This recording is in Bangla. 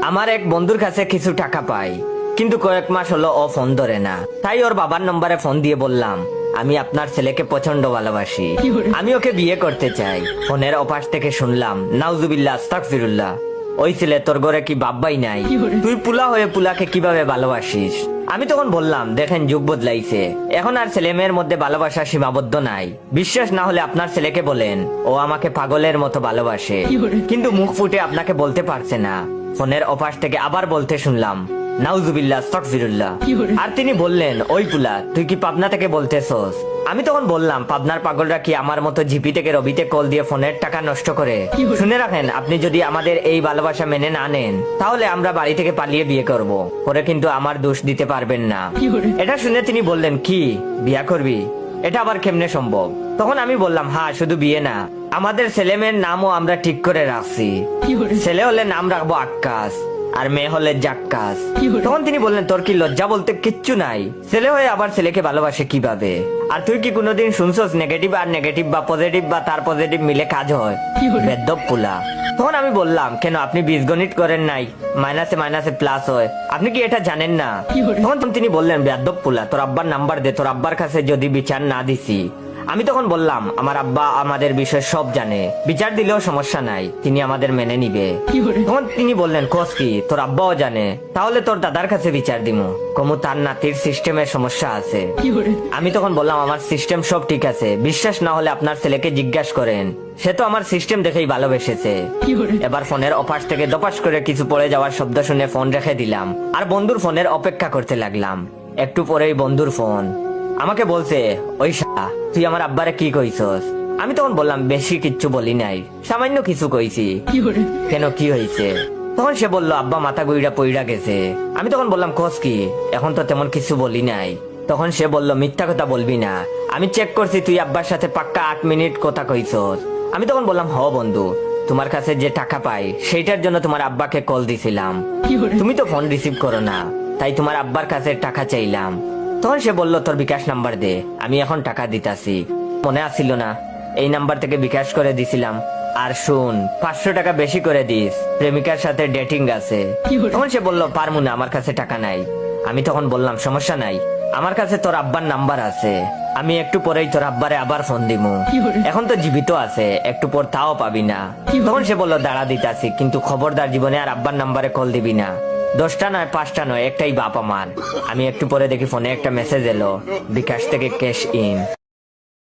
আমার এক বন্ধুর কাছে কিছু টাকা পাই, কিন্তু কয়েক মাস হলো ও ফোন ধরে না। তাই ওর বাবার নম্বরে ফোন দিয়ে বললাম, আমি আপনার ছেলেকে প্রচন্ড ভালোবাসি, আমি ওকে বিয়ে করতে চাই। ফোনের ওপাশ থেকে শুনলাম, নাউজুবিল্লাহ আস্তাগফিরুল্লাহ, ওই ছেলে তোর ঘরে কি বাব্বাই নাই? তুই পুলা হয়ে পুলাকে কিভাবে ভালোবাসিস? আমি তখন বললাম, দেখেন যুগ বদলাইছে, এখন আর ছেলে মেয়ের মধ্যে ভালোবাসা সীমাবদ্ধ নাই। বিশ্বাস না হলে আপনার ছেলেকে বলেন, ও আমাকে পাগলের মতো ভালোবাসে, কিন্তু মুখ ফুটে আপনাকে বলতে পারছে না। ফোনের ওপাশ থেকে আবার বলতে শুনলাম, নাউজুবিল্লাহ আস্তাগফিরুল্লাহ। আর তিনি বললেন, ওই পুলা তুই কি পাবনা থেকে বলতেছস? আমি তখন বললাম, পাবনার পাগলরা কি আমার মতো জিপি থেকে রবিতে কল দিয়ে ফোনের টাকা নষ্ট করে? শুনে রাখেন, আপনি যদি আমাদের এই ভালোবাসা মেনে না নেন, তাহলে আমরা বাড়ি থেকে পালিয়ে বিয়ে করব, পরে কিন্তু আমার দোষ দিতে পারবেন না। এটা শুনে তিনি বললেন, কি বিয়া করবি? এটা আবার কেমনে সম্ভব? তখন আমি বললাম, হ্যাঁ, শুধু বিয়ে না, আমাদের ছেলে মেয়ের নামও আমরা ঠিক করে রাখছি। ছেলে হলে নাম রাখবো আক্কাস, আর মেয়ে হলে জাক্কাস। তখন তিনি বললেন, তোর কি লজ্জা বলতে কিচ্ছু নাই? ছেলে হয়ে আবার ছেলেকে ভালোবাসে কিভাবে? আর তুই কি কোনোদিন শুনছস নেগেটিভ আর নেগেটিভ বা পজিটিভ বা তার পজিটিভ মিলে কাজ হয়? বেদ্যপ পুলা। তখন আমি বললাম, কেন আপনি বীজগণিত করেন নাই? মাইনাসে মাইনাসে প্লাস হয়, আপনি কি এটা জানেন না? তখন তিনি বললেন, বেদ্যপ পুলা, তোর আব্বার নাম্বার দে, তোর আব্বার কাছে যদি বিচার না দিছি। আমি তখন বললাম, আমার আব্বা আমাদের বিষয় সব জানে, বিচার দিলেও সমস্যা নাই, তিনি আমাদের মেনে নিবে। তখন তিনি বললেন, কোস কি, তোর আব্বাও জানে? তাহলে তোর দাদার কাছে বিচার দিমু, কমু তার নাতির সিস্টেমের সমস্যা আছে। আমি তখন বললাম, আমার সিস্টেম সব ঠিক আছে, বিশ্বাস না হলে আপনার ছেলেকে জিজ্ঞাসা করেন, সে তো আমার সিস্টেম দেখেই ভালোবেসেছে। এবার ফোনের ওপাশ থেকে দপাস করে কিছু পড়ে যাওয়ার শব্দ শুনে ফোন রেখে দিলাম, আর বন্ধুর ফোনের অপেক্ষা করতে লাগলাম। একটু পরেই বন্ধুর ফোন। আমাকে বলছে, ওই শালা, তুই আমার আব্বারে কি কইছস? আমি তখন বললাম, বেশি কিচ্ছু বলি নাই, সামান্য কিছু কইছি। কেন, কি হয়েছে? তখন সে বলল, আব্বা মাথা গুইড়া পইড়া গেছে। আমি তখন বললাম, কোস কি? এখন তো তেমন কিছু বলি নাই। তখন সে বলল, মিথ্যা কথা বলবি না, আমি চেক করছি, তুই আব্বার সাথে পাক্কা 8 মিনিট কথা কইছস। আমি তখন বললাম, হ বন্ধু, তোমার কাছে যে টাকা পাই সেইটার জন্য তোমার আব্বাকে কল দিছিলাম, তুমি তো ফোন রিসিভ করো না, তাই তোমার আব্বার কাছে টাকা চাইলাম। তখন সে বলল, তোর বিকাশ নাম্বার দে, আমি এখন টাকা দিতাছি। মনে আসছিল না, এই নাম্বার থেকে বিকাশ করে দিছিলাম। আর শুন, 500 টাকা বেশি করে দিস, প্রেমিকার সাথে ডেটিং আছে। তখন সে বলল, পারমু না, আমার কাছে টাকা নাই। আমি তখন বললাম, সমস্যা নাই, আমার কাছে তোর আব্বার নাম্বার আছে, আমি একটু পরেই তোর আব্বারে আবার ফোন দিমু, এখন তো জীবিত আছে, একটু পর তাও পাবি না। তখন সে বলল, দাঁড়া দিতাছি, কিন্তু খবরদার জীবনে আর আব্বার নাম্বারে কল দিবি না, 10টা নয় 5টা নয়, একটাই বাপ আমার। আমি একটু পরে দেখি ফোনে একটা মেসেজ এলো, বিকাশ থেকে ক্যাশ ইন।